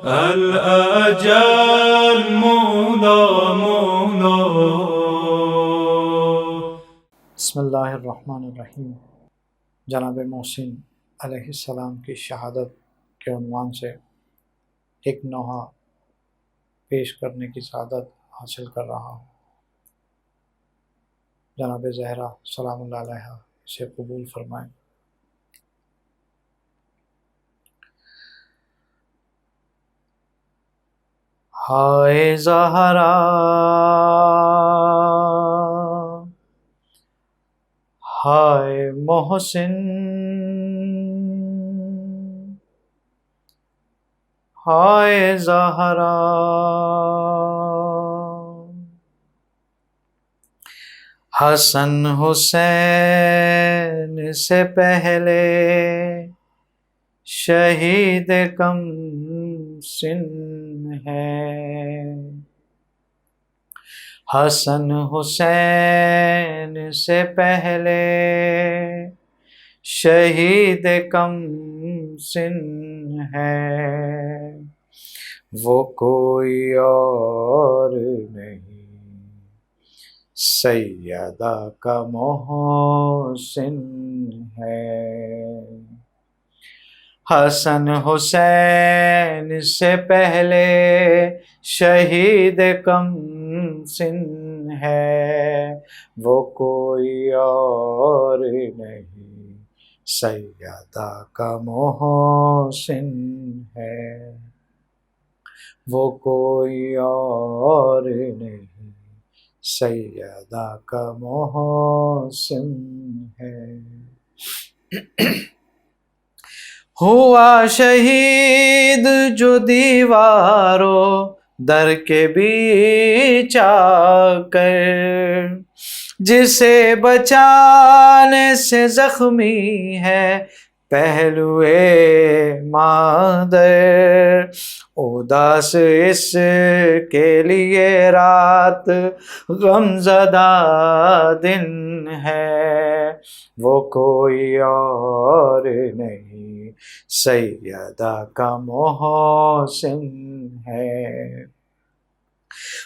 الأجل مولا مولا. بسم اللہ الرحمن الرحیم. جناب محسن علیہ السلام کی شہادت کے عنوان سے ایک نوحہ پیش کرنے کی سعادت حاصل کر رہا ہوں. جناب زہرا سلام اللہ علیہ اسے قبول فرمائیں. ہائے زہرا ہائے محسن ہائے زہرا حسن حسین سے پہلے شہید کم سن ہے. حسن حسین سے پہلے شہید کم سن ہے. وہ کوئی اور نہیں سیدہ کا محسن ہے. حسن حسین سے پہلے شہید کم سن ہے. وہ کوئی اور نہیں سیدہ کا محسن ہے. وہ کوئی اور نہیں سیدہ کا محسن ہے. ہوا شہید جو دیواروں در کے بیچ آ کر جسے بچانے سے زخمی ہے پہلوئے مادر. اداس اس کے لیے رات غمزدہ دن ہے. وہ کوئی اور نہیں سیدہ کا محسن ہے.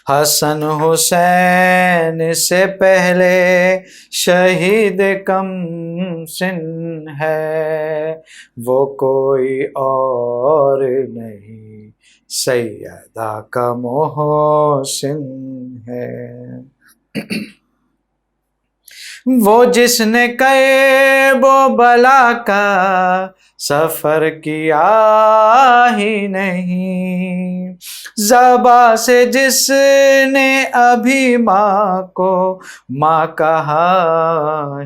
حسن حسین سے پہلے شہید کم سن ہے. وہ کوئی اور نہیں سیدہ کا محسن ہے. وہ جس نے کیب و بلا کا سفر کیا ہی نہیں، زباں سے جس نے ابھی ماں کو ماں کہا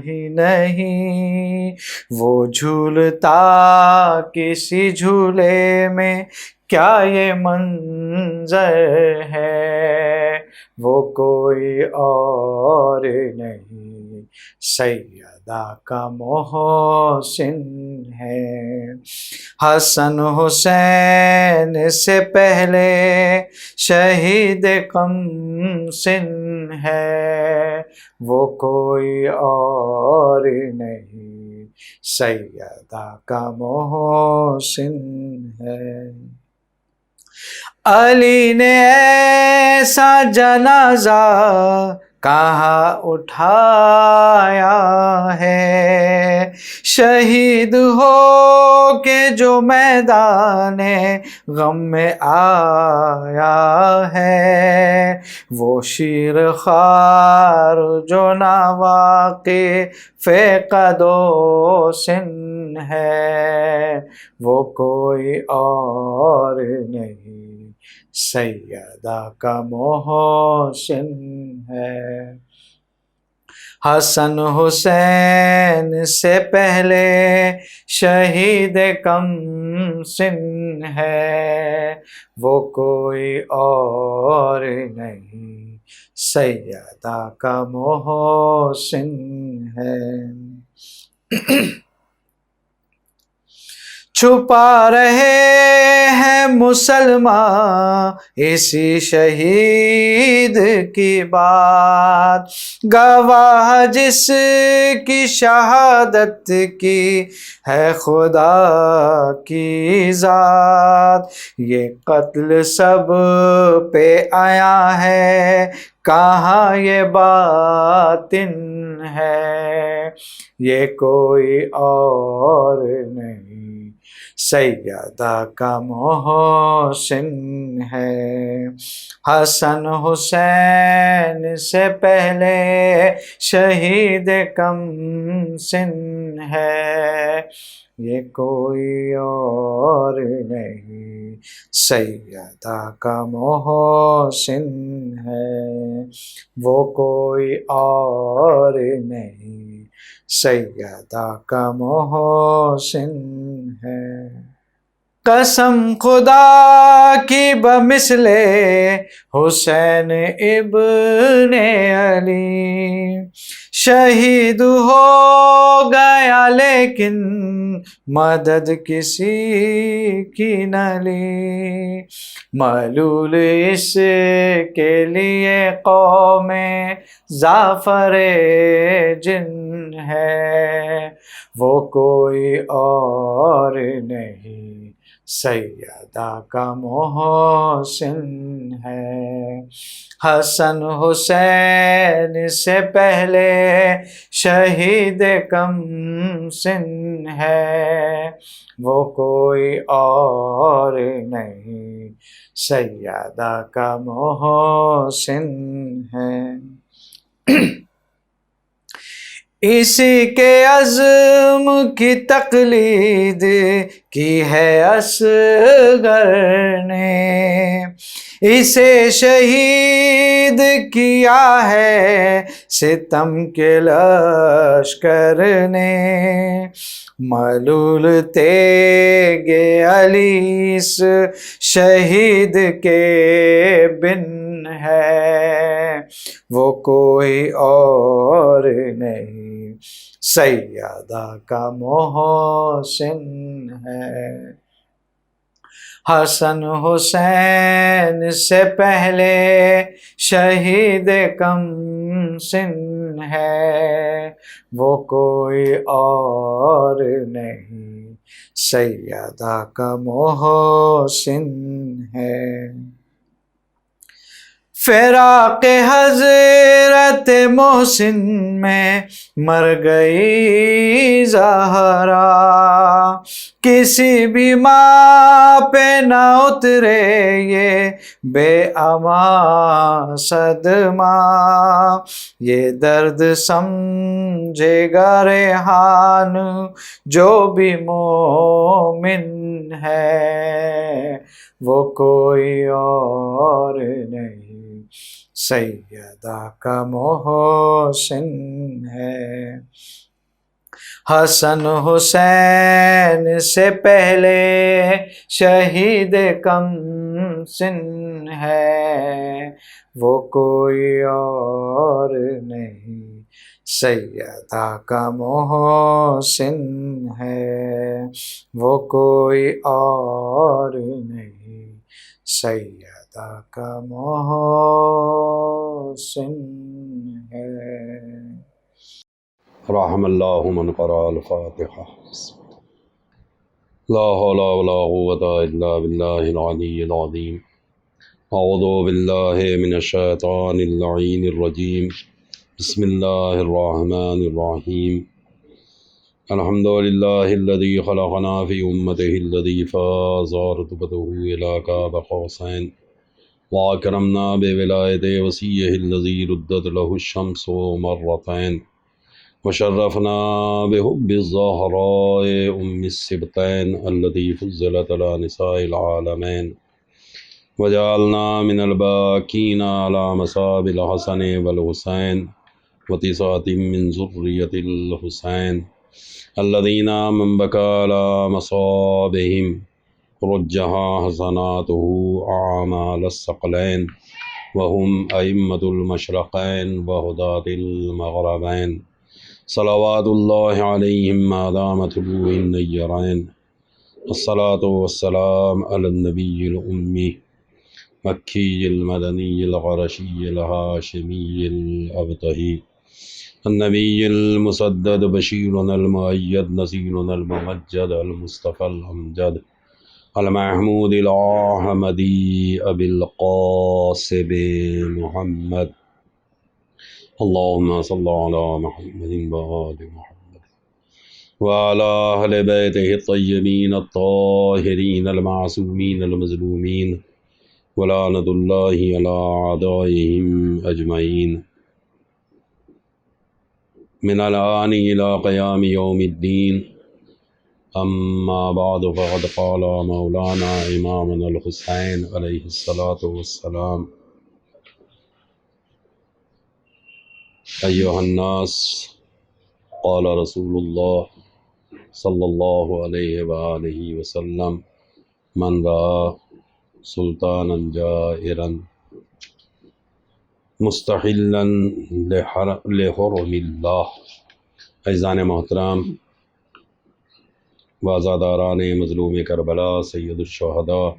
ہی نہیں، وہ جھولتا کسی جھولے میں کیا یہ منظر ہے. وہ کوئی اور نہیں سیدہ کا محسن ہے. حسن حسین سے پہلے شہید کم سن ہے. وہ کوئی اور نہیں سیدہ کا محسن ہے. علی نے ایسا جنازہ کہاں اٹھایا ہے، شہید ہو کے جو میدان غم میں آیا ہے. وہ شیر خوار جو نا واقف قد و سن ہے. وہ کوئی اور نہیں سیدہ کا محسن ہے. حسن حسین سے پہلے شہید کم سن ہے. وہ کوئی اور نہیں سیدہ کا محسن ہے. چھپا رہے ہیں مسلمان اسی شہید کی بات، گواہ جس کی شہادت کی ہے خدا کی ذات، یہ قتل سب پہ آیا ہے کہاں یہ باطن ہے، یہ کوئی اور نہیں سیدہ کا محسن ہے، حسن حسین سے پہلے شہید کم سن ہے، یہ کوئی اور نہیں سیدہ کا محسن ہے، وہ کوئی اور نہیں سیدہ کا محسن ہے۔ قسم خدا کی بمثل حسین ابن علی، شہید ہو گیا لیکن مدد کسی کی نہ لی، ملول اس کے لیے قوم زعفر جن ہے، وہ کوئی اور نہیں سیدہ کا محسن ہے، حسن حسین سے پہلے شہید کم سن ہے، وہ کوئی اور نہیں سیدہ کا محسن ہے۔ اسی کے عزم کی تقلید کی ہے اصغر نے، اسے شہید کیا ہے ستم کے لشکر نے، ملول تیغ علی اس شہید کے بن ہے، وہ کوئی اور نہیں سیدہ کا محسن ہے، حسن حسین سے پہلے شہید کم سن ہے، وہ کوئی اور نہیں سیدہ کا محسن ہے۔ فراق حضرت محسن میں مر گئی زہرا، کسی بھی ماں پہ نہ اترے یہ بے امان صدمہ، یہ درد سمجھے گا ریحان جو بھی مومن ہے، وہ کوئی اور نہیں سیدہ کا محسن ہے، حسن حسین سے پہلے شہید کم سن ہے، وہ کوئی اور نہیں سیدہ کا محسن ہے، وہ کوئی اور نہیں سیدہ کا محسن ہے۔ رحم اللہ من قرأ الفاتحہ۔ لا حول ولا قوة الا باللہ العلی العظیم۔ اعوذ باللہ من الشیطان اللعین الرجیم۔ بسم اللہ الرحمن الرحیم۔ الحمد للہ الذی خلقنا فی امتہ الذی فاز رتبتہ الی قاب قوسین واکرمنا بولایت وصیہ الذی ردت لہ الشمس مرتین وشرفنا بحب الزہراء ام السبتین التي فضلت على نساء العالمین وجعلنا من الباکین على مصاب الحسن والحسین وتسعة من ذریة الحسین الذين من بكى على مصابهم رجها حسناته أعمال الثقلين وهم أئمة المشرقين وهداة المغربين صلوات الله عليهم ما دام طلوع النيرين الصلاة والسلام على النبي الأمي مكي المدني القرشي الهاشمي الأبطحي النبي المسدد بشيرنا المؤيد نذيرنا الممجد المصطفى الأمجد المحمود الأحمدي أبي القاسم محمد اللهم صل على محمد وآل محمد وعلى أهل بيته الطيبين الطاهرين المعصومين المظلومين ولعنة الله على أعدائهم أجمعين من الآن إلى قيام يوم الدين. أما بعد فقد قال مولانا إمامنا الحسين عليه الصلاة والسلام: أيها الناس، قال رسول الله صلى الله عليه وآله وسلم: من رأى سلطانا جائرا مستحلا لحرم اللہ. عزیزان محترم، وازاداران مظلوم کربلا، سید الشہداء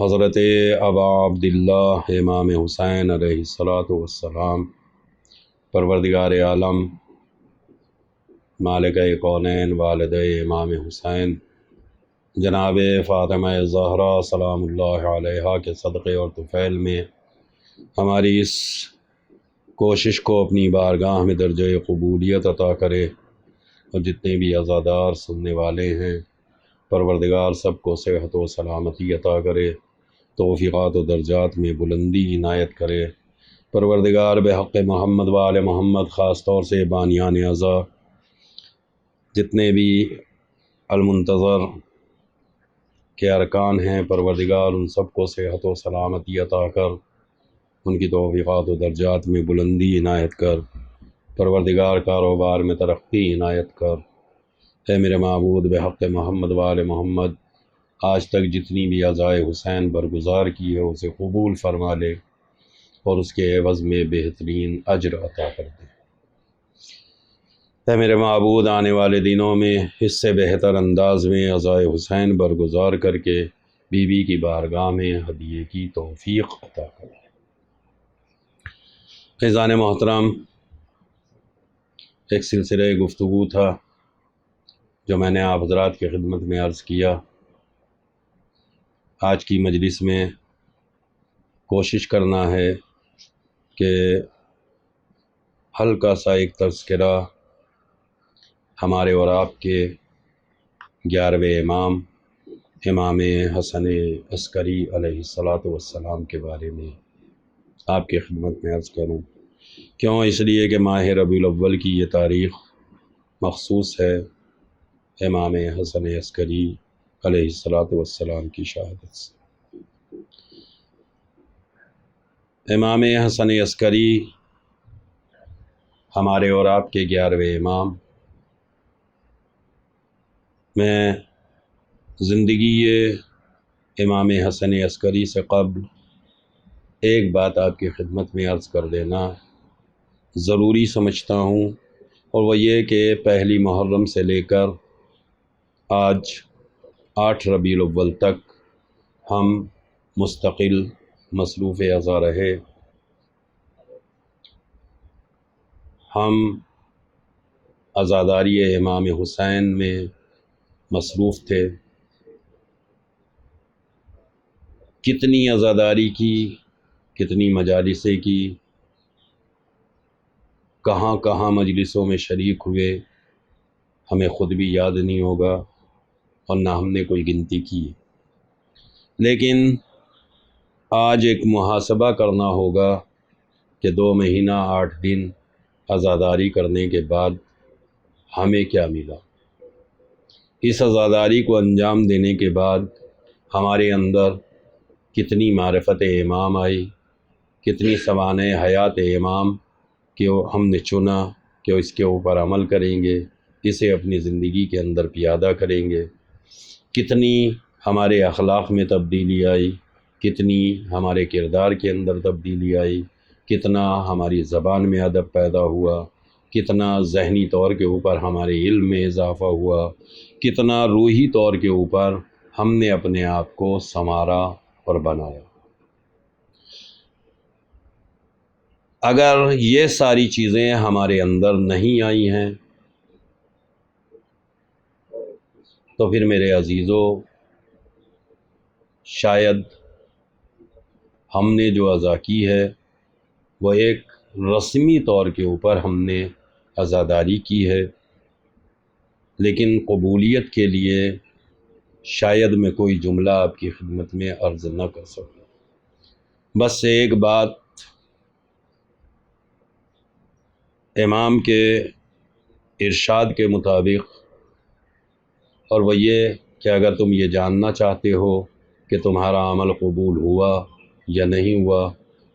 حضرت ابا عبداللہ امام حسین علیہ الصلاۃ والسلام، پروردگار عالم مالک کونین والد امام حسین جناب فاطمہ زہرا سلام اللہ علیہا کے صدقے اور طفیل میں ہماری اس کوشش کو اپنی بارگاہ میں درجہ قبولیت عطا کرے، اور جتنے بھی عزادار سننے والے ہیں پروردگار سب کو صحت و سلامتی عطا کرے، توفیقات و درجات میں بلندی عنایت کرے. پروردگار بحق محمد و آل محمد، خاص طور سے بانیان اعضا جتنے بھی المنتظر کے ارکان ہیں، پروردگار ان سب کو صحت و سلامتی عطا کر، ان کی توفیقات و درجات میں بلندی عنایت کر. پروردگار کاروبار میں ترقی عنایت کر. اے میرے معبود بحق محمد و آل محمد، آج تک جتنی بھی عزائے حسین برگزار کی ہے اسے قبول فرما لے اور اس کے عوض میں بہترین اجر عطا کر دے. اے میرے معبود، آنے والے دنوں میں اس سے بہتر انداز میں عزائے حسین برگزار کر کے بی بی کی بارگاہ میں ہدیے کی توفیق عطا کر دے. عزیزان محترم، ایک سلسلہ گفتگو تھا جو میں نے آپ حضرات کی خدمت میں عرض کیا. آج کی مجلس میں کوشش کرنا ہے کہ ہلکا سا ایک تذکرہ ہمارے اور آپ کے 11ویں امام امام حسن عسکری علیہ الصلاۃ والسلام کے بارے میں آپ کی خدمت میں عرض کروں. کیوں؟ اس لیے کہ ماہ ربیع الاول کی یہ تاریخ مخصوص ہے امام حسن عسکری علیہ الصلاۃ والسلام کی شہادت سے. امام حسن عسکری ہمارے اور آپ کے 11ویں امام. میں زندگی امام حسن عسکری سے قبل ایک بات آپ کی خدمت میں عرض کر دینا ضروری سمجھتا ہوں، اور وہ یہ کہ پہلی محرم سے لے کر آج 8 ربیع الاول تک ہم مستقل مصروف عزا رہے. ہم عزاداری امام حسین میں مصروف تھے. کتنی عزاداری کی، کتنی مجالسیں کی، کہاں کہاں مجلسوں میں شریک ہوئے، ہمیں خود بھی یاد نہیں ہوگا اور نہ ہم نے کوئی گنتی کی. لیکن آج ایک محاسبہ کرنا ہوگا کہ 2 مہینہ 8 دن عزاداری کرنے کے بعد ہمیں کیا ملا. اس عزاداری کو انجام دینے کے بعد ہمارے اندر کتنی معرفت امام آئی، کتنی سوانح حیات امام کہ ہم نے چنا کہ اس کے اوپر عمل کریں گے، اسے اپنی زندگی کے اندر پیادہ کریں گے. کتنی ہمارے اخلاق میں تبدیلی آئی، کتنی ہمارے کردار کے اندر تبدیلی آئی، کتنا ہماری زبان میں ادب پیدا ہوا، کتنا ذہنی طور کے اوپر ہمارے علم میں اضافہ ہوا، کتنا روحی طور کے اوپر ہم نے اپنے آپ کو سنوارا اور بنایا۔ اگر یہ ساری چیزیں ہمارے اندر نہیں آئی ہیں تو پھر میرے عزیزو شاید ہم نے جو عزا کی ہے وہ ایک رسمی طور کے اوپر ہم نے عزاداری کی ہے، لیکن قبولیت کے لیے شاید میں کوئی جملہ آپ کی خدمت میں عرض نہ کر سکوں۔ بس ایک بات امام کے ارشاد کے مطابق، اور وہ یہ کہ اگر تم یہ جاننا چاہتے ہو کہ تمہارا عمل قبول ہوا یا نہیں ہوا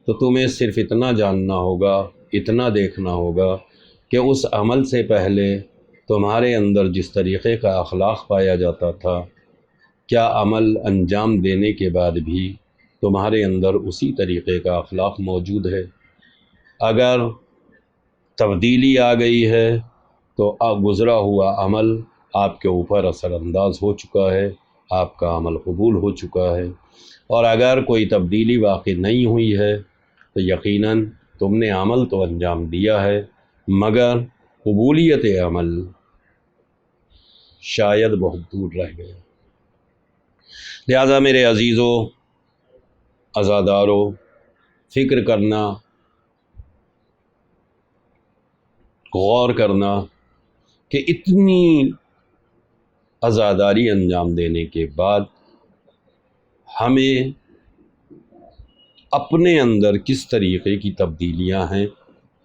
تو تمہیں صرف اتنا جاننا ہوگا، اتنا دیکھنا ہوگا کہ اس عمل سے پہلے تمہارے اندر جس طریقے کا اخلاق پایا جاتا تھا، کیا عمل انجام دینے کے بعد بھی تمہارے اندر اسی طریقے کا اخلاق موجود ہے؟ اگر تبدیلی آ گئی ہے تو گزرا ہوا عمل آپ کے اوپر اثر انداز ہو چکا ہے، آپ کا عمل قبول ہو چکا ہے، اور اگر کوئی تبدیلی واقع نہیں ہوئی ہے تو یقیناً تم نے عمل تو انجام دیا ہے مگر قبولیت عمل شاید بہت دور رہ گیا۔ لہذا میرے عزیزو، عزادارو، فکر کرنا، غور کرنا کہ اتنی عزاداری انجام دینے کے بعد ہمیں اپنے اندر کس طریقے کی تبدیلیاں ہیں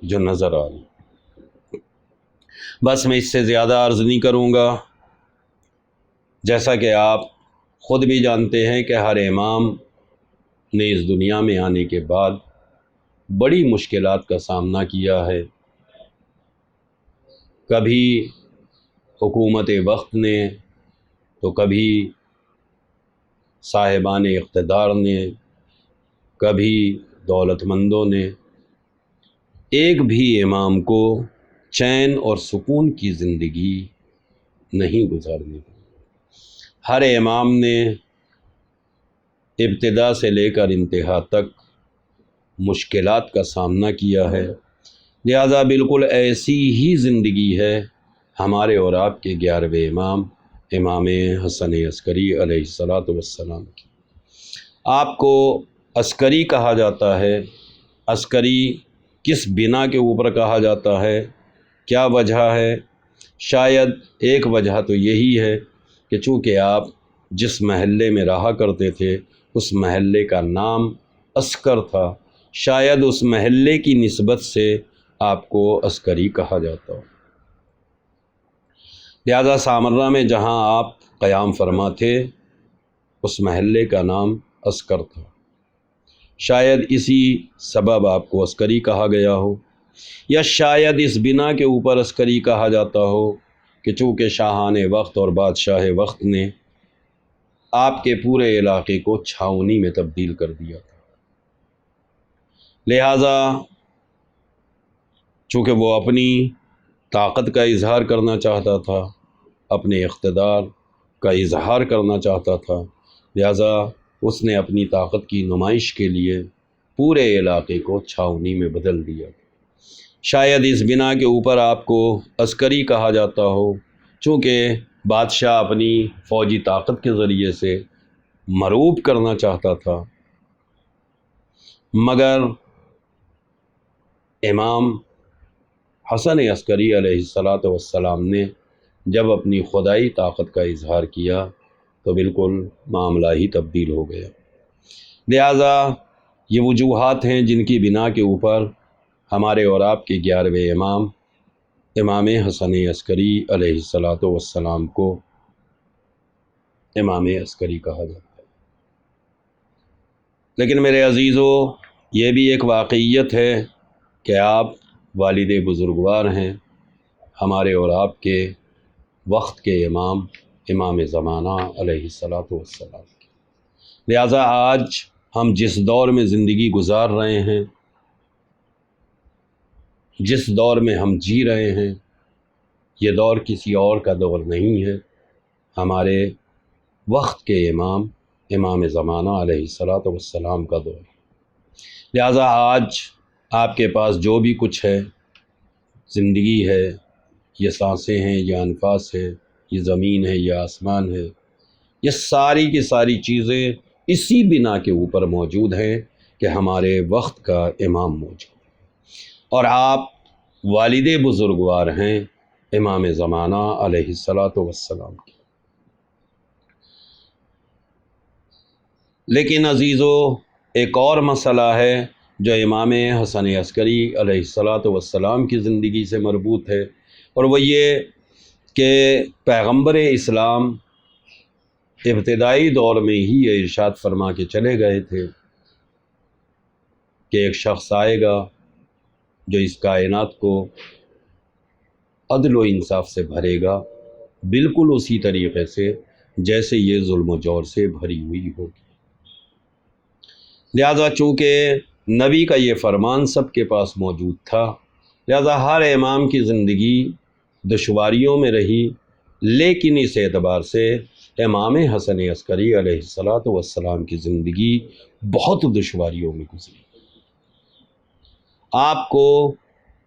جو نظر آ رہی۔ بس میں اس سے زیادہ عرض نہیں کروں گا۔ جیسا کہ آپ خود بھی جانتے ہیں کہ ہر امام نے اس دنیا میں آنے کے بعد بڑی مشکلات کا سامنا کیا ہے۔ کبھی حکومت وقت نے تو کبھی صاحبان اقتدار نے، کبھی دولت مندوں نے، ایک بھی امام کو چین اور سکون کی زندگی نہیں گزارنی پڑی۔ ہر امام نے ابتدا سے لے کر انتہا تک مشکلات کا سامنا کیا ہے۔ لہذا بالکل ایسی ہی زندگی ہے ہمارے اور آپ کے 11ویں امام حسن عسکری علیہ السلام کی۔ آپ کو عسکری کہا جاتا ہے۔ عسکری کس بنا کے اوپر کہا جاتا ہے؟ کیا وجہ ہے؟ شاید ایک وجہ تو یہی ہے کہ چونکہ آپ جس محلے میں رہا کرتے تھے اس محلے کا نام عسکر تھا، شاید اس محلے کی نسبت سے آپ کو عسکری کہا جاتا ہو۔ لہذا سامرہ میں جہاں آپ قیام فرما تھے اس محلے کا نام عسکر تھا، شاید اسی سبب آپ کو عسکری کہا گیا ہو، یا شاید اس بنا کے اوپر عسکری کہا جاتا ہو کہ چونکہ شاہان وقت اور بادشاہ وقت نے آپ کے پورے علاقے کو چھاؤنی میں تبدیل کر دیا تھا، لہذا چونکہ وہ اپنی طاقت کا اظہار کرنا چاہتا تھا، اپنے اقتدار کا اظہار کرنا چاہتا تھا، لہذا اس نے اپنی طاقت کی نمائش کے لیے پورے علاقے کو چھاؤنی میں بدل دیا۔ شاید اس بنا کے اوپر آپ کو عسکری کہا جاتا ہو، چونکہ بادشاہ اپنی فوجی طاقت کے ذریعے سے مرعوب کرنا چاہتا تھا، مگر امام حسن عسکری علیہ السلام نے جب اپنی خدائی طاقت کا اظہار کیا تو بالکل معاملہ ہی تبدیل ہو گیا۔ لہذا یہ وجوہات ہیں جن کی بنا کے اوپر ہمارے اور آپ کے 11ویں امام حسن عسکری علیہ السلام کو امام عسکری کہا جاتا ہے۔ لیکن میرے عزیزو، یہ بھی ایک واقعیت ہے کہ آپ والد بزرگوار ہیں، ہمارے اور آپ کے وقت کے امام زمانہ علیہ السلام کی۔ لہذا آج ہم جس دور میں زندگی گزار رہے ہیں جس دور میں ہم جی رہے ہیں یہ دور کسی اور کا دور نہیں ہے، ہمارے وقت کے امام زمانہ علیہ الصلاۃ والسلام کا دور۔ لہٰذا آج آپ کے پاس جو بھی کچھ ہے، زندگی ہے، یہ سانسیں ہیں، یہ انفاس ہے، یہ زمین ہے، یہ آسمان ہے، یہ ساری کی ساری چیزیں اسی بنا کے اوپر موجود ہیں کہ ہمارے وقت کا امام موجود ہے، اور آپ والد بزرگوار ہیں امام زمانہ علیہ الصلاۃ والسلام کی۔ لیکن عزیزو، ایک اور مسئلہ ہے جو امام حسن عسکری علیہ الصلاۃ والسلام کی زندگی سے مربوط ہے، اور وہ یہ کہ پیغمبر اسلام ابتدائی دور میں ہی یہ ارشاد فرما کے چلے گئے تھے کہ ایک شخص آئے گا جو اس کائنات کو عدل و انصاف سے بھرے گا، بالکل اسی طریقے سے جیسے یہ ظلم و جور سے بھری ہوئی ہوگی۔ لہذا چونکہ نبی کا یہ فرمان سب کے پاس موجود تھا، لہذا ہر امام کی زندگی دشواریوں میں رہی، لیکن اس اعتبار سے امام حسن عسکری علیہ الصلاۃ والسلام کی زندگی بہت دشواریوں میں گزری۔ آپ کو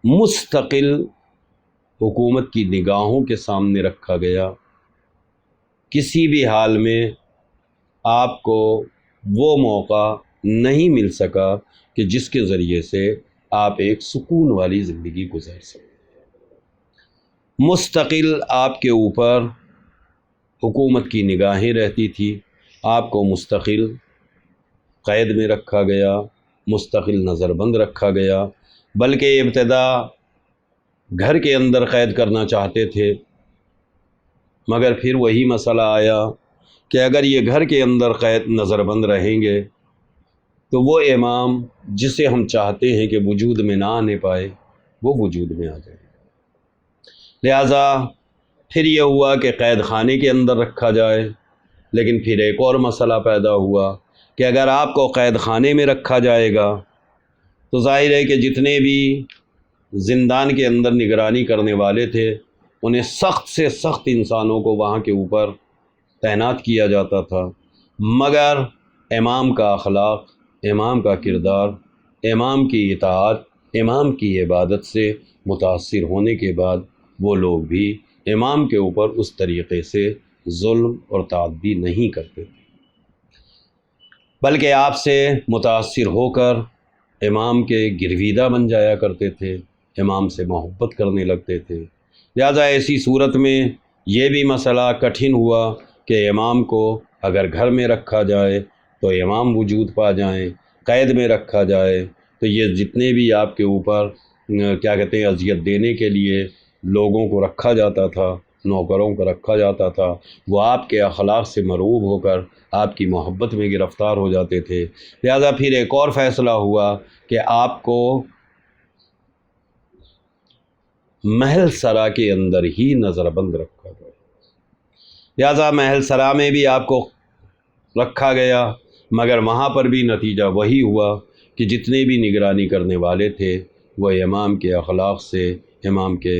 مستقل حکومت کی نگاہوں کے سامنے رکھا گیا، کسی بھی حال میں آپ کو وہ موقع نہیں مل سکا کہ جس کے ذریعے سے آپ ایک سکون والی زندگی گزار سکیں۔ مستقل آپ کے اوپر حکومت کی نگاہیں رہتی تھی، آپ کو مستقل قید میں رکھا گیا، مستقل نظر بند رکھا گیا، بلکہ ابتدا گھر کے اندر قید کرنا چاہتے تھے، مگر پھر وہی مسئلہ آیا کہ اگر یہ گھر کے اندر قید نظر بند رہیں گے تو وہ امام جسے ہم چاہتے ہیں کہ وجود میں نہ آنے پائے وہ وجود میں آ جائے۔ لہٰذا پھر یہ ہوا کہ قید خانے کے اندر رکھا جائے، لیکن پھر ایک اور مسئلہ پیدا ہوا کہ اگر آپ کو قید خانے میں رکھا جائے گا تو ظاہر ہے کہ جتنے بھی زندان کے اندر نگرانی کرنے والے تھے انہیں سخت سے سخت انسانوں کو وہاں کے اوپر تعینات کیا جاتا تھا، مگر امام کا اخلاق، امام کا کردار، امام کی اطاعت، امام کی عبادت سے متاثر ہونے کے بعد وہ لوگ بھی امام کے اوپر اس طریقے سے ظلم اور تعدی نہیں کرتے تھے، بلکہ آپ سے متاثر ہو کر امام کے گرویدہ بن جایا کرتے تھے، امام سے محبت کرنے لگتے تھے۔ لہذا ایسی صورت میں یہ بھی مسئلہ کٹھن ہوا کہ امام کو اگر گھر میں رکھا جائے تو امام وجود پا جائیں، قید میں رکھا جائے تو یہ جتنے بھی آپ کے اوپر کیا کہتے ہیں اذیت دینے کے لیے لوگوں کو رکھا جاتا تھا، نوکروں کو رکھا جاتا تھا، وہ آپ کے اخلاق سے مرعوب ہو کر آپ کی محبت میں گرفتار ہو جاتے تھے۔ لہذا پھر ایک اور فیصلہ ہوا کہ آپ کو محل سرا کے اندر ہی نظر بند رکھا گیا۔ لہذا محل سرا میں بھی آپ کو رکھا گیا، مگر وہاں پر بھی نتیجہ وہی ہوا کہ جتنے بھی نگرانی کرنے والے تھے وہ امام کے اخلاق سے، امام کے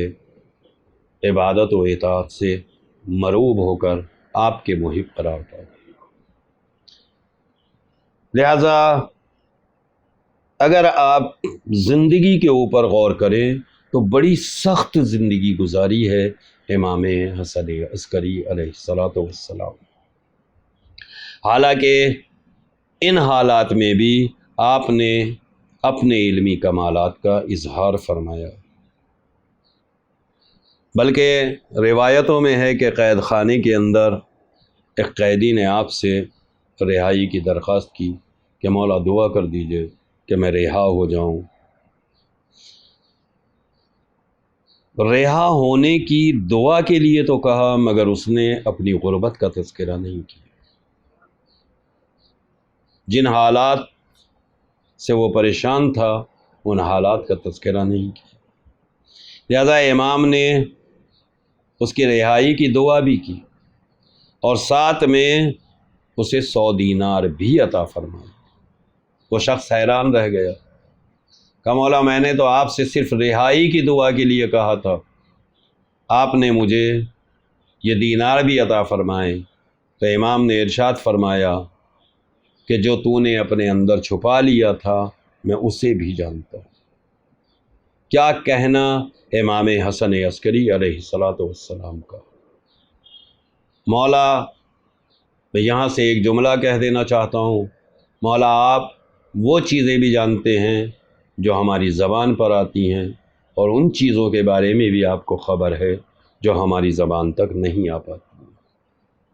عبادت و اطاعت سے مرعوب ہو کر آپ کے محب قرار پا گئے۔ لہذا اگر آپ زندگی کے اوپر غور کریں تو بڑی سخت زندگی گزاری ہے امام حسن عسکری علیہ الصلاۃ والسلام۔ حالانکہ ان حالات میں بھی آپ نے اپنے علمی کمالات کا اظہار فرمایا، بلکہ روایتوں میں ہے کہ قید خانے کے اندر ایک قیدی نے آپ سے رہائی کی درخواست کی کہ مولا دعا کر دیجئے کہ میں رہا ہو جاؤں۔ رہا ہونے کی دعا کے لیے تو کہا، مگر اس نے اپنی غربت کا تذکرہ نہیں کیا، جن حالات سے وہ پریشان تھا ان حالات کا تذکرہ نہیں کیا۔ لہذا امام نے اس کی رہائی کی دعا بھی کی اور ساتھ میں اسے 100 دینار بھی عطا فرمایا۔ وہ شخص حیران رہ گیا کہا مولا میں نے تو آپ سے صرف رہائی کی دعا کے لیے کہا تھا، آپ نے مجھے یہ دینار بھی عطا فرمائے۔ تو امام نے ارشاد فرمایا کہ جو تو نے اپنے اندر چھپا لیا تھا میں اسے بھی جانتا ہوں۔ کیا کہنا امام حسن عسکری علیہ السلام کا۔ مولا میں یہاں سے ایک جملہ کہہ دینا چاہتا ہوں، مولا آپ وہ چیزیں بھی جانتے ہیں جو ہماری زبان پر آتی ہیں، اور ان چیزوں کے بارے میں بھی آپ کو خبر ہے جو ہماری زبان تک نہیں آ پاتی۔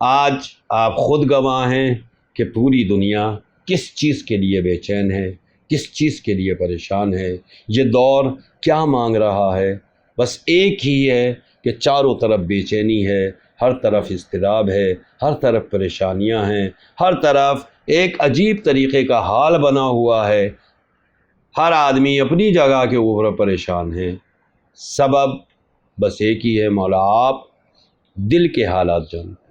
آج آپ خود گواہ ہیں کہ پوری دنیا کس چیز کے لیے بے چین ہے، کس چیز کے لیے پریشان ہے، یہ دور کیا مانگ رہا ہے۔ بس ایک ہی ہے کہ چاروں طرف بے چینی ہے، ہر طرف اضطراب ہے، ہر طرف پریشانیاں ہیں، ہر طرف ایک عجیب طریقے کا حال بنا ہوا ہے، ہر آدمی اپنی جگہ کے اوپر پریشان ہے۔ سبب بس ایک ہی ہے، مولا آپ دل کے حالات جانتے ہیں۔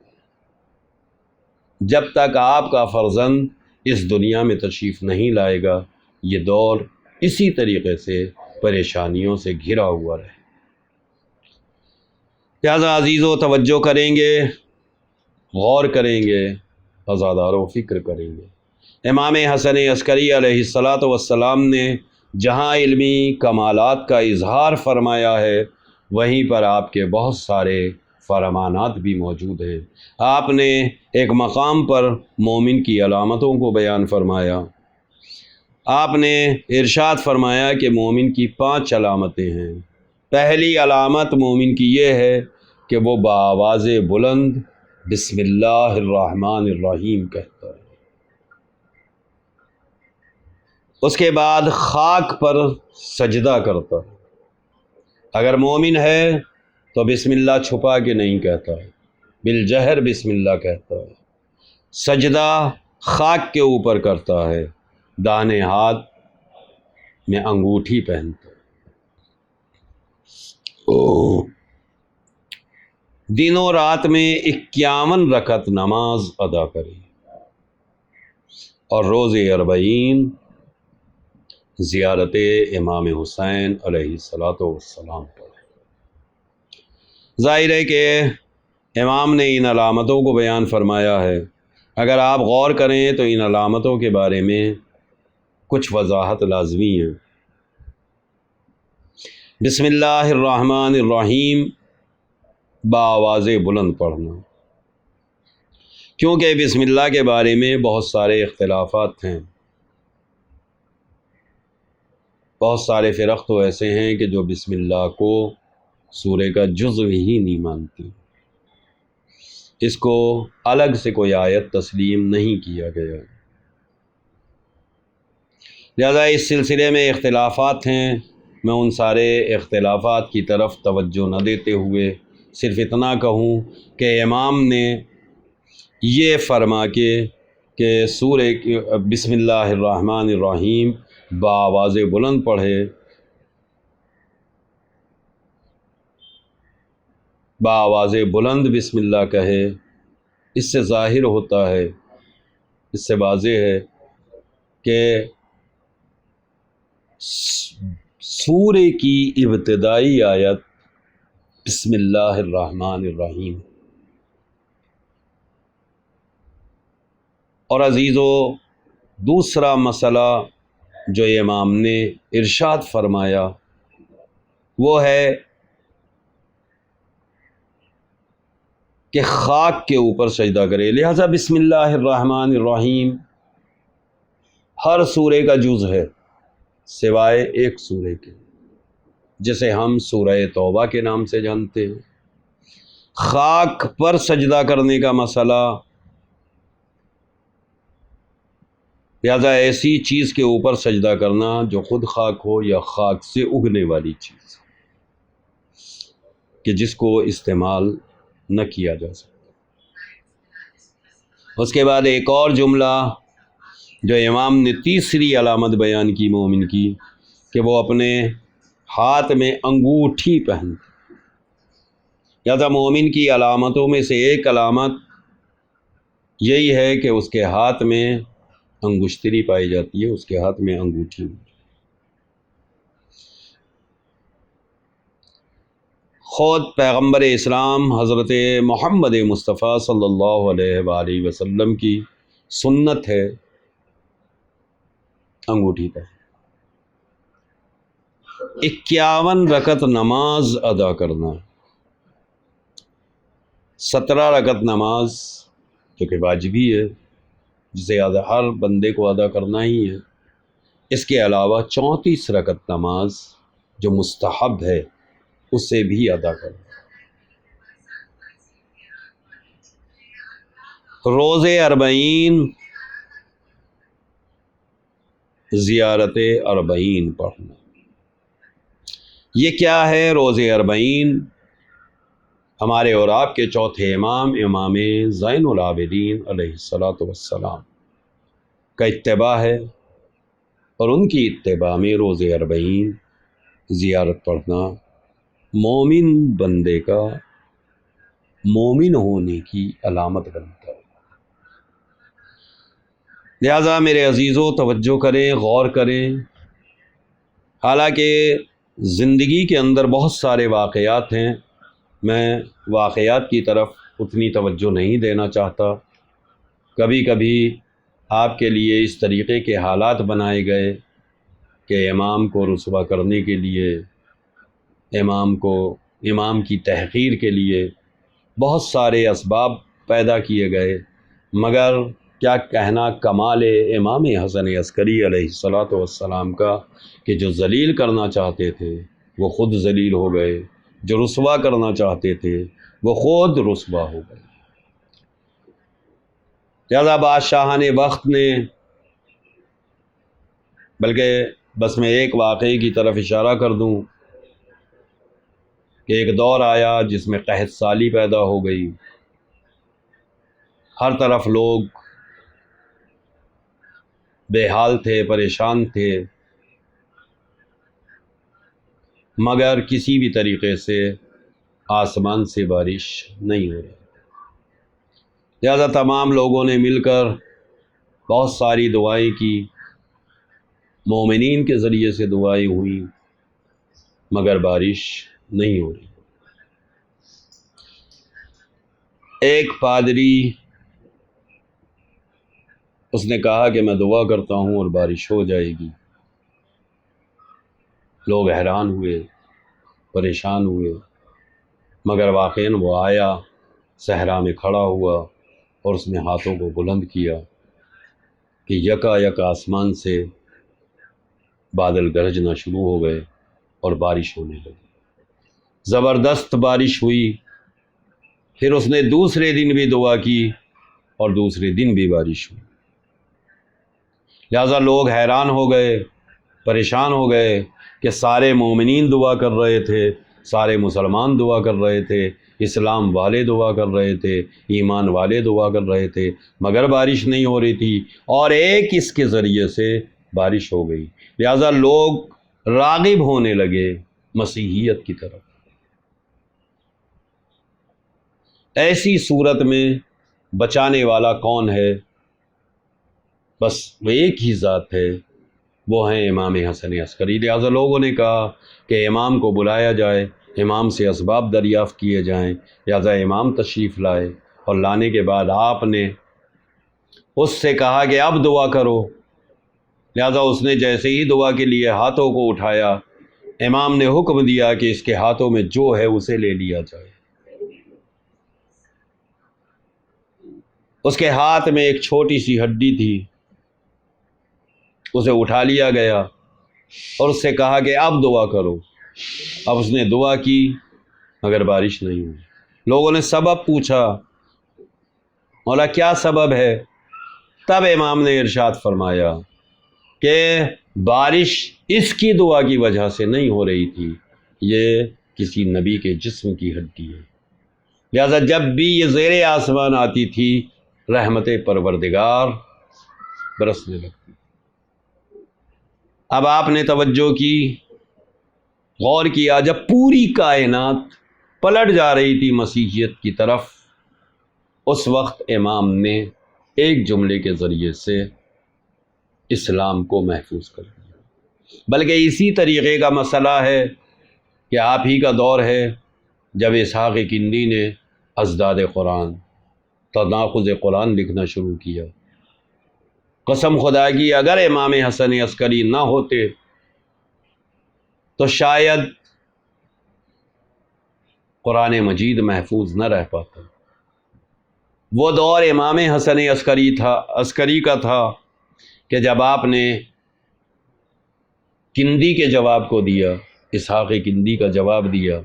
جب تک آپ کا فرزند اس دنیا میں تشریف نہیں لائے گا، یہ دور اسی طریقے سے پریشانیوں سے گھرا ہوا رہے۔ لہٰذا عزیزو توجہ کریں گے، غور کریں گے، ازادار و فکر کریں گے۔ امام حسن عسکری علیہ السلام نے جہاں علمی کمالات کا اظہار فرمایا ہے، وہیں پر آپ کے بہت سارے فرمانات بھی موجود ہیں۔ آپ نے ایک مقام پر مومن کی علامتوں کو بیان فرمایا۔ آپ نے ارشاد فرمایا کہ مومن کی 5 علامتیں ہیں۔ پہلی علامت مومن کی یہ ہے کہ وہ بآواز بلند بسم اللہ الرحمن الرحیم کہتا ہے۔ اس کے بعد خاک پر سجدہ کرتا ہے۔ اگر مومن ہے تو بسم اللہ چھپا کے نہیں کہتا ہے، بالجہر بسم اللہ کہتا ہے۔ سجدہ خاک کے اوپر کرتا ہے، داہنے ہاتھ میں انگوٹھی پہنتا ہے۔ دن و رات میں 51 رکعت نماز ادا کرے اور روز 40 زیارت امام حسین علیہ السلام پڑھے۔ ظاہر ہے کہ امام نے ان علامتوں کو بیان فرمایا ہے۔ اگر آپ غور کریں تو ان علامتوں کے بارے میں کچھ وضاحت لازمی ہے۔ بسم اللہ الرحمن الرحیم بآواز بلند پڑھنا، کیونکہ بسم اللہ کے بارے میں بہت سارے اختلافات ہیں۔ بہت سارے فرق تو ایسے ہیں کہ جو بسم اللہ کو سورہ کا جزو ہی نہیں مانتے، اس کو الگ سے کوئی آیت تسلیم نہیں کیا گیا۔ لہذا اس سلسلے میں اختلافات ہیں، میں ان سارے اختلافات کی طرف توجہ نہ دیتے ہوئے صرف اتنا کہوں کہ امام نے یہ فرما کے کہ سورہ بسم اللہ الرحمن الرحیم بآواز بلند پڑھے، بآواز بلند بسم اللہ کہے، اس سے ظاہر ہوتا ہے، اس سے واضح ہے کہ سورہ کی ابتدائی آیت بسم اللہ الرحمن الرحیم۔ اور عزیزو دوسرا مسئلہ جو امام نے ارشاد فرمایا وہ ہے کہ خاک کے اوپر سجدہ کرے۔ لہذا بسم اللہ الرحمن الرحیم ہر سورے کا جز ہے سوائے ایک سورے کے، جسے ہم سورہ توبہ کے نام سے جانتے ہیں۔ خاک پر سجدہ کرنے کا مسئلہ، لہذا ایسی چیز کے اوپر سجدہ کرنا جو خود خاک ہو یا خاک سے اگنے والی چیز کہ جس کو استعمال نہ کیا جا سکتا۔ اس کے بعد ایک اور جملہ جو امام نے تیسری علامت بیان کی مومن کی کہ وہ اپنے ہاتھ میں انگوٹھی پہنتا۔ لہذا مومن کی علامتوں میں سے ایک علامت یہی ہے کہ اس کے ہاتھ میں انگشتری پائی جاتی ہے، اس کے ہاتھ میں انگوٹھی۔ خود پیغمبر اسلام حضرت محمد مصطفیٰ صلی اللہ علیہ وآلہ وسلم کی سنت ہے انگوٹھی پہ 51 رکعت نماز ادا کرنا، 17 رکعت نماز جو کہ واجبی ہے، جسے ہر بندے کو ادا کرنا ہی ہے، اس کے علاوہ 34 رکعت نماز جو مستحب ہے اسے بھی ادا کرنا۔ روزے 40، زیارت 40 پڑھنا۔ یہ کیا ہے روزے 40؟ ہمارے اور آپ کے چوتھے امام زین العابدین علیہ الصلاۃ والسلام کا اتباع ہے، اور ان کی اتباع میں روزے 40 زیارت پڑھنا مومن بندے کا مومن ہونے کی علامت بنتا ہے۔ لہذا میرے عزیزوں توجہ کریں، غور کریں۔ حالانکہ زندگی کے اندر بہت سارے واقعات ہیں، میں واقعات کی طرف اتنی توجہ نہیں دینا چاہتا۔ کبھی کبھی آپ کے لیے اس طریقے کے حالات بنائے گئے کہ امام کو رسوا کرنے کے لیے، امام کی تحقیر کے لیے بہت سارے اسباب پیدا کیے گئے، مگر کیا کہنا کمال امام حسن عسکری علیہ الصلاۃ والسلام کا کہ جو ذلیل کرنا چاہتے تھے وہ خود ذلیل ہو گئے، جو رسوا کرنا چاہتے تھے وہ خود رسوا ہو گئے۔ لہذا بادشاہان وقت نے، بلکہ بس میں ایک واقعے کی طرف اشارہ کر دوں کہ ایک دور آیا جس میں قحط سالی پیدا ہو گئی، ہر طرف لوگ بے حال تھے، پریشان تھے، مگر کسی بھی طریقے سے آسمان سے بارش نہیں ہو رہی۔ لہذا تمام لوگوں نے مل کر بہت ساری دعائیں کی، مومنین کے ذریعے سے دعائیں ہوئیں، مگر بارش نہیں ہو رہی۔ ایک پادری، اس نے کہا کہ میں دعا کرتا ہوں اور بارش ہو جائے گی۔ لوگ حیران ہوئے، پریشان ہوئے، مگر واقعاً وہ آیا، صحرا میں کھڑا ہوا اور اس نے ہاتھوں کو بلند کیا کہ یکا یک آسمان سے بادل گرجنا شروع ہو گئے اور بارش ہونے لگی۔ زبردست بارش ہوئی۔ پھر اس نے دوسرے دن بھی دعا کی اور دوسرے دن بھی بارش ہوئی۔ لہذا لوگ حیران ہو گئے، پریشان ہو گئے کہ سارے مومنین دعا کر رہے تھے، سارے مسلمان دعا کر رہے تھے، اسلام والے دعا کر رہے تھے، ایمان والے دعا کر رہے تھے، مگر بارش نہیں ہو رہی تھی، اور ایک اس کے ذریعے سے بارش ہو گئی۔ لہذا لوگ راغب ہونے لگے مسیحیت کی طرف۔ ایسی صورت میں بچانے والا کون ہے؟ بس وہ ایک ہی ذات ہے، وہ ہیں امام حسن عسکری۔ لہذا لوگوں نے کہا کہ امام کو بلایا جائے، امام سے اسباب دریافت کیے جائیں۔ لہذا امام تشریف لائے، اور لانے کے بعد آپ نے اس سے کہا کہ اب دعا کرو۔ لہذا اس نے جیسے ہی دعا کے لیے ہاتھوں کو اٹھایا، امام نے حکم دیا کہ اس کے ہاتھوں میں جو ہے اسے لے لیا جائے۔ اس کے ہاتھ میں ایک چھوٹی سی ہڈی تھی، اسے اٹھا لیا گیا اور اس سے کہا کہ اب دعا کرو۔ اب اس نے دعا کی، مگر بارش نہیں ہوئی۔ لوگوں نے سبب پوچھا، مولا کیا سبب ہے؟ تب امام نے ارشاد فرمایا کہ بارش اس کی دعا کی وجہ سے نہیں ہو رہی تھی، یہ کسی نبی کے جسم کی ہڈی ہے۔ لہذا جب بھی یہ زیر آسمان آتی تھی، رحمت پروردگار برسنے لگتی۔ اب آپ نے توجہ کی، غور کیا، جب پوری کائنات پلٹ جا رہی تھی مسیحیت کی طرف، اس وقت امام نے ایک جملے کے ذریعے سے اسلام کو محفوظ کر دیا۔ بلکہ اسی طریقے کا مسئلہ ہے کہ آپ ہی کا دور ہے، جب اسحاق کندی نے ازداد قرآن تناقض قرآن لکھنا شروع کیا، قسم خدا کی اگر امام حسن عسکری نہ ہوتے تو شاید قرآن مجید محفوظ نہ رہ پاتا۔ وہ دور امام حسن عسکری کا تھا کہ جب آپ نے کندی کے جواب کو دیا، اسحاق کندی کا جواب دیا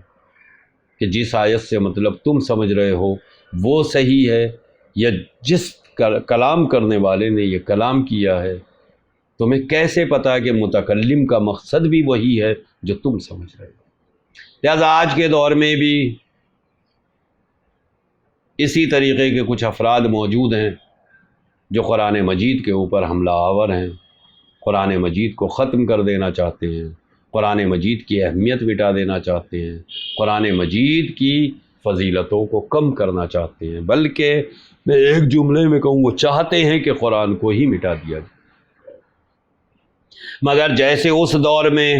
کہ جس آیت سے مطلب تم سمجھ رہے ہو وہ صحیح ہے، یا جس کلام کرنے والے نے یہ کلام کیا ہے تمہیں کیسے پتا کہ متکلم کا مقصد بھی وہی ہے جو تم سمجھ رہے ہو۔ لہٰذا آج کے دور میں بھی اسی طریقے کے کچھ افراد موجود ہیں جو قرآن مجید کے اوپر حملہ آور ہیں، قرآن مجید کو ختم کر دینا چاہتے ہیں، قرآن مجید کی اہمیت مٹا دینا چاہتے ہیں، قرآن مجید کی فضیلتوں کو کم کرنا چاہتے ہیں، بلکہ میں ایک جملے میں کہوں وہ چاہتے ہیں کہ قرآن کو ہی مٹا دیا جائے۔ مگر جیسے اس دور میں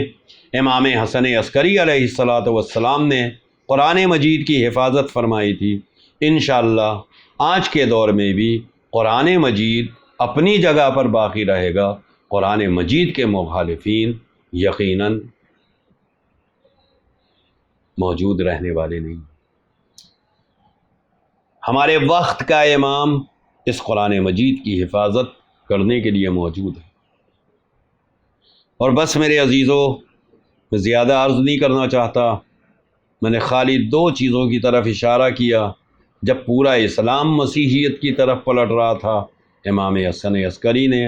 امام حسن عسکری علیہ السلام نے قرآن مجید کی حفاظت فرمائی تھی، انشاءاللہ آج کے دور میں بھی قرآن مجید اپنی جگہ پر باقی رہے گا۔ قرآن مجید کے مخالفین یقیناً موجود رہنے والے نہیں۔ ہمارے وقت کا امام اس قرآن مجید کی حفاظت کرنے کے لیے موجود ہے۔ اور بس میرے عزیزوں، میں زیادہ عرض نہیں کرنا چاہتا، میں نے خالی دو چیزوں کی طرف اشارہ کیا۔ جب پورا اسلام مسیحیت کی طرف پلٹ رہا تھا، امام حسن عسکری نے،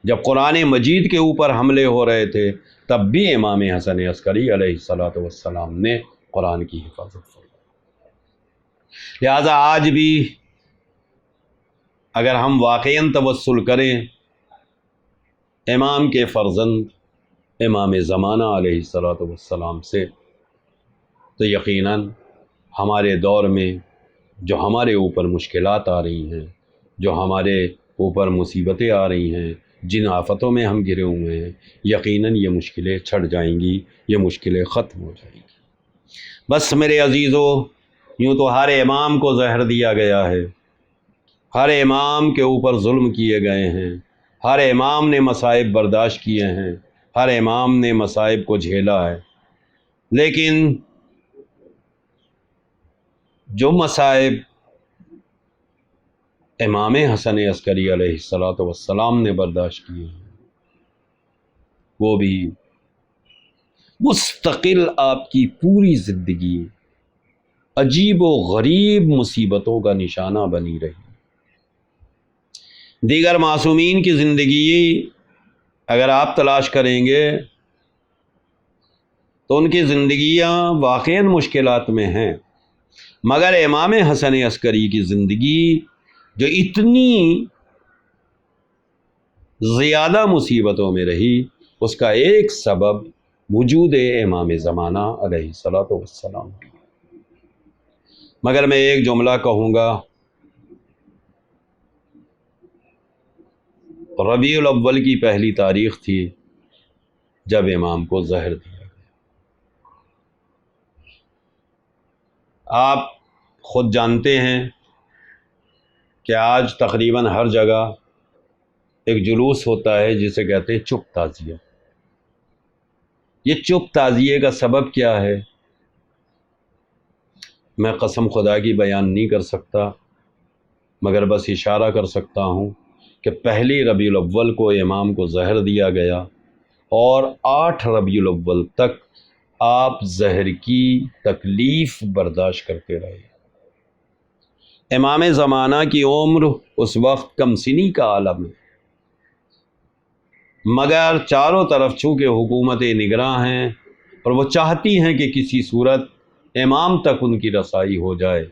جب قرآن مجید کے اوپر حملے ہو رہے تھے، تب بھی امام حسن عسکری علیہ السلام نے قرآن کی حفاظت فرمائی۔ لہٰذا آج بھی اگر ہم واقعاً توسل کریں امام کے فرزند امام زمانہ علیہ السلام سے، تو یقیناً ہمارے دور میں جو ہمارے اوپر مشکلات آ رہی ہیں، جو ہمارے اوپر مصیبتیں آ رہی ہیں، جن آفتوں میں ہم گرے ہوئے ہیں، یقیناً یہ مشکلیں چھٹ جائیں گی، یہ مشکلیں ختم ہو جائیں گی۔ بس میرے عزیزو، یوں تو ہر امام کو زہر دیا گیا ہے، ہر امام کے اوپر ظلم کیے گئے ہیں، ہر امام نے مصائب برداشت کیے ہیں، ہر امام نے مصائب کو جھیلا ہے، لیکن جو مصائب امام حسن عسکری علیہ السلام نے برداشت کیے ہیں وہ بھی مستقل آپ کی پوری زندگی عجیب و غریب مصیبتوں کا نشانہ بنی رہی۔ دیگر معصومین کی زندگی اگر آپ تلاش کریں گے تو ان کی زندگیاں واقعاً مشکلات میں ہیں، مگر امام حسن عسکری کی زندگی جو اتنی زیادہ مصیبتوں میں رہی، اس کا ایک سبب وجود امام زمانہ علیہ السلام کی۔ مگر میں ایک جملہ کہوں گا، ربیع الاول کی پہلی تاریخ تھی جب امام کو زہر دیا گیا۔ آپ خود جانتے ہیں کہ آج تقریباً ہر جگہ ایک جلوس ہوتا ہے جسے کہتے ہیں چپ تعزیہ۔ یہ چپ تعزیے کا سبب کیا ہے میں قسم خدا کی بیان نہیں کر سکتا، مگر بس اشارہ کر سکتا ہوں کہ پہلی ربیع الاول کو امام کو زہر دیا گیا اور 8 ربیع الاول تک آپ زہر کی تکلیف برداشت کرتے رہے۔ امام زمانہ کی عمر اس وقت کم سنی کا عالم ہے، مگر چاروں طرف چونکہ حکومت نگراں ہیں اور وہ چاہتی ہیں کہ کسی صورت امام تک ان کی رسائی ہو جائے،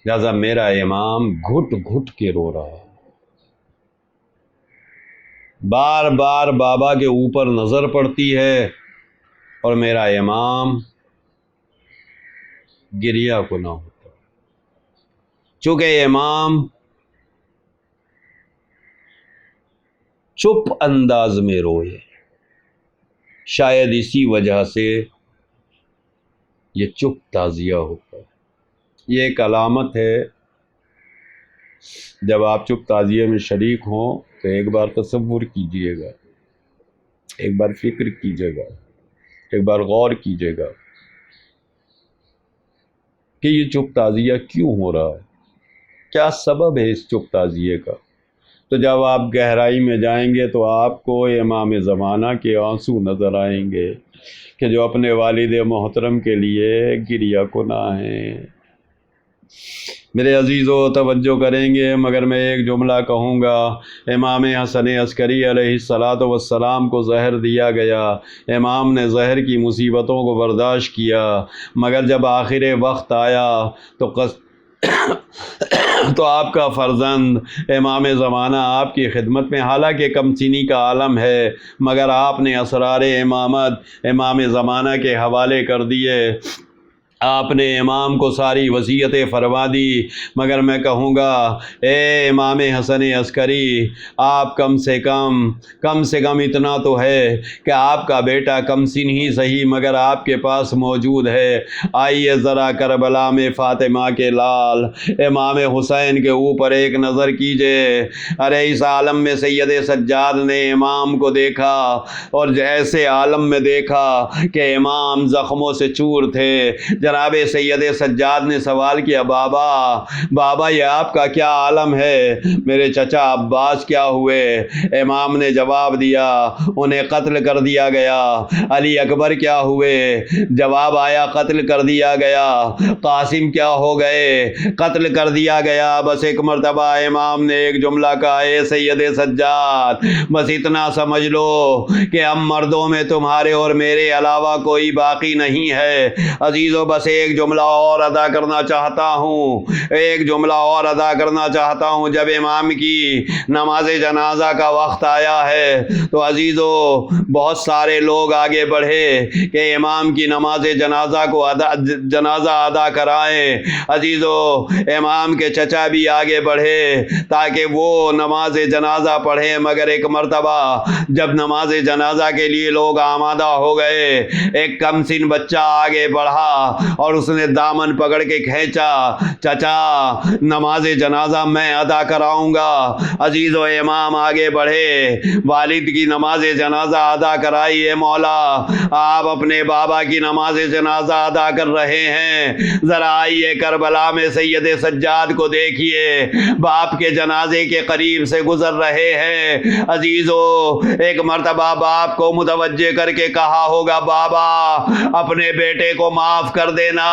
لہذا میرا امام گھٹ گھٹ کے رو رہا ہے، بار بار بابا کے اوپر نظر پڑتی ہے اور میرا امام گریہ کو نہ ہوتا، چونکہ امام چپ انداز میں روئے۔ شاید اسی وجہ سے یہ چپ تعزیہ ہوتا ہے۔ یہ ایک علامت ہے، جب آپ چپ تعزیے میں شریک ہوں تو ایک بار تصور کیجئے گا، ایک بار فکر کیجئے گا، ایک بار غور کیجئے گا کہ یہ چپ تعزیہ کیوں ہو رہا ہے، کیا سبب ہے اس چپ تعزیے کا۔ تو جب آپ گہرائی میں جائیں گے تو آپ کو امام زمانہ کے آنسو نظر آئیں گے کہ جو اپنے والد محترم کے لیے گریہ کناں ہیں۔ میرے عزیزو توجہ کریں گے، مگر میں ایک جملہ کہوں گا۔ امام حسن عسکری علیہ السلام کو زہر دیا گیا، امام نے زہر کی مصیبتوں کو برداشت کیا، مگر جب آخر وقت آیا تو آپ کا فرزند امام زمانہ آپ کی خدمت میں، حالانکہ کم سنی کا عالم ہے، مگر آپ نے اسرار امامت امام زمانہ کے حوالے کر دیے، آپ نے امام کو ساری وصیتیں فرما دی۔ مگر میں کہوں گا اے امام حسن عسکری، آپ کم سے کم اتنا تو ہے کہ آپ کا بیٹا کم سن ہی صحیح مگر آپ کے پاس موجود ہے۔ آئیے ذرا کربلا میں فاطمہ کے لال امام حسین کے اوپر ایک نظر کیجئے۔ ارے اس عالم میں سید سجاد نے امام کو دیکھا اور ایسے عالم میں دیکھا کہ امام زخموں سے چور تھے۔ جناب سید سجاد نے سوال کیا، بابا یہ آپ کا کیا عالم ہے؟ میرے چچا عباس کیا ہوئے؟ امام نے جواب دیا، انہیں قتل کر دیا گیا۔ علی اکبر کیا ہوئے؟ جواب آیا، قتل کر دیا گیا۔ قاسم کیا ہو گئے؟ قتل کر دیا گیا۔ بس ایک مرتبہ امام نے ایک جملہ کہا، اے سید سجاد بس اتنا سمجھ لو کہ ہم مردوں میں تمہارے اور میرے علاوہ کوئی باقی نہیں ہے۔ عزیزو بس ایک جملہ اور ادا کرنا چاہتا ہوں، جب امام کی نماز جنازہ کا وقت آیا ہے تو عزیزو بہت سارے لوگ آگے بڑھے کہ امام کی نماز جنازہ ادا کرائیں۔ عزیزو امام کے چچا بھی آگے بڑھے تاکہ وہ نماز جنازہ پڑھیں، مگر ایک مرتبہ جب نماز جنازہ کے لیے لوگ آمادہ ہو گئے، ایک کم سن بچہ آگے بڑھا اور اس نے دامن پکڑ کے کھینچا، چچا نماز جنازہ میں ادا کراؤں گا۔ عزیزو امام آگے بڑھے، والد کی نماز جنازہ ادا کرائی۔ اے مولا آپ اپنے بابا کی نماز جنازہ ادا کر رہے ہیں، ذرا آئیے کربلا میں سید سجاد کو دیکھیے، باپ کے جنازے کے قریب سے گزر رہے ہیں۔ عزیزو ایک مرتبہ باپ کو متوجہ کر کے کہا ہوگا، بابا اپنے بیٹے کو معاف کر دینا،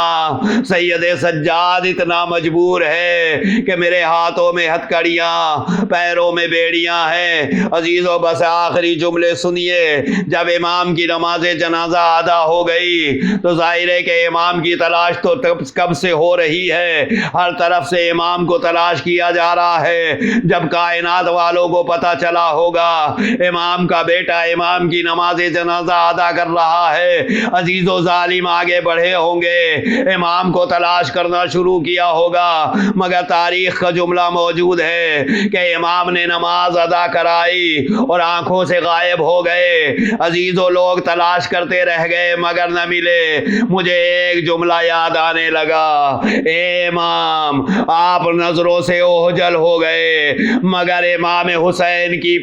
سید سجاد اتنا مجبور ہے کہ میرے ہاتھوں میں ہتھکڑیاں، پیروں میں بیڑیاں ہیں۔ عزیزو بس آخری جملے سنیے، جب امام کی نماز جنازہ ادا ہو گئی تو ظاہر ہے کہ امام کی تلاش تو کب سے ہو رہی ہے، ہر طرف سے امام کو تلاش کیا جا رہا ہے۔ جب کائنات والوں کو پتہ چلا ہوگا امام کا بیٹا امام کی نماز جنازہ ادا کر رہا ہے، عزیزو ظالم آگے بڑھے ہوں گے، امام کو تلاش کرنا شروع کیا ہوگا، مگر تاریخ کا جملہ موجود ہے کہ امام نے نماز ادا کرائی اور آنکھوں سے غائب ہو گئے۔ عزیزو لوگ تلاش کرتے رہ گئے مگر نہ ملے۔ مجھے ایک جملہ یاد آنے لگا، اے امام آپ نظروں سے اوجھل ہو گئے، مگر امام حسین کی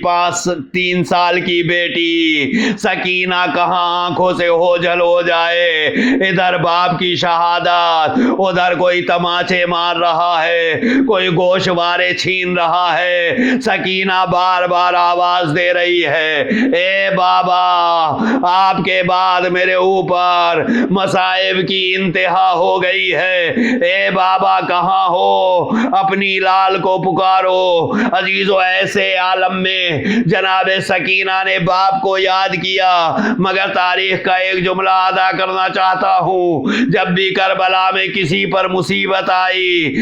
3 سال کی بیٹی سکینہ کہاں آنکھوں سے اوجھل ہو جائے۔ ادھر باپ کی شہادت، ادھر کوئی تماچے مار رہا ہے، کوئی گوشوارے چھین رہا ہے، سکینہ بار بار آواز دے رہی ہے، اے بابا آپ کے بعد میرے اوپر مصائب کی انتہا ہو گئی ہے، اے بابا کہاں ہو، اپنی لال کو پکارو۔ عزیزو ایسے عالم میں جناب سکینہ نے باپ کو یاد کیا، مگر تاریخ کا ایک جملہ ادا کرنا چاہتا ہوں، جب بھی کربلا میں کسی پر مصیبت آئی،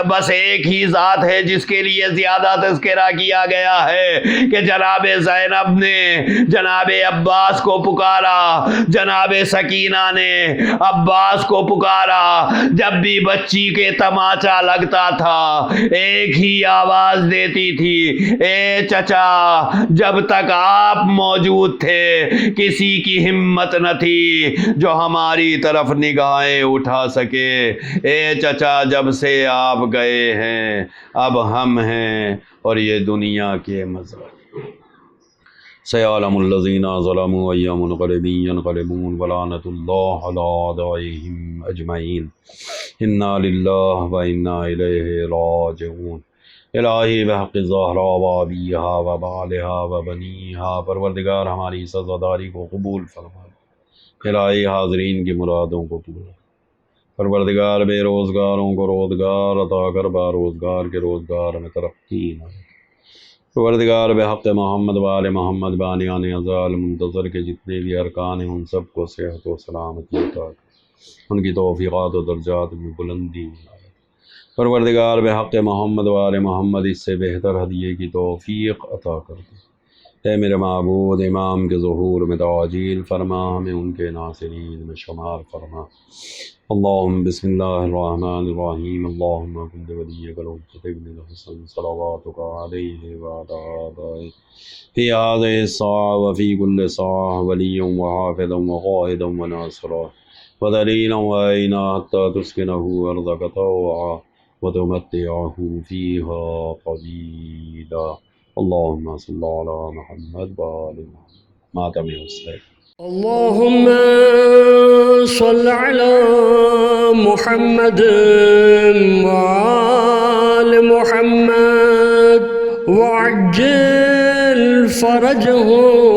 بس ایک ہی ذات ہے جس کے لیے زیادہ تذکرہ کیا گیا ہے کہ جناب زینب نے جناب عباس کو پکارا، جناب سکینہ نے عباس کو پکارا، جب بھی بچی کے تماچا لگتا تھا ایک ہی آواز دیتی تھی، اے چچا جب تک آپ موجود تھے کسی کی ہمت نہ تھی جو ہماری طرف نگاہ بہائیں اٹھا سکے۔ اے چچا جب سے آپ گئے ہیں اب ہم ہیں اور یہ دنیا کے مزرعے۔ سيعلم الذين ظلموا أي منقلب ينقلبون ولعنة الله على أعدائهم أجمعين إنا لله وإنا إليه راجعون۔ الہی بحق زہرا و ابیہا و بالہا و بنیہا، پروردگار ہماری سزاداری کو قبول فرما۔ الہی حاضرین کی مرادوں کو پورا۔ پروردگار بے روزگاروں کو روزگار عطا کر، با روزگار کے روزگار میں ترقی نہ۔ پروردگار بحق محمد و آل محمد بانیان ازال منتظر کے جتنے بھی ارکان ہیں ان سب کو صحت و سلامتی عطا کر، ان کی توفیقات و درجات میں بلندی عطا کر۔ پروردگار بحق محمد و آل محمد اس سے بہتر ہدیے کی توفیق عطا کر دے۔ اے میرے معبود، امام کے ظہور میں تعجیل فرما، ہمیں ان کے ناصرین میں شمار فرما۔ اللہم بسم اللہ الرحمن الرحیم، اللہم کن ولیک الحجۃ ابن الحسن صلواتک علیہ وعلی آبائہ فی ہذہ الساعۃ وفی کل ساعۃ ولیا وحافظا وقائدا وناصرا ودلیلا وعینا حتی تسکنہ ارضک طوعا وتمتعہ فیہا قلیلا۔ اللہم صل علی محمد وآل محمد۔ ماتم حسین۔ اللهم صل على محمد وآل محمد وعجل فرجهم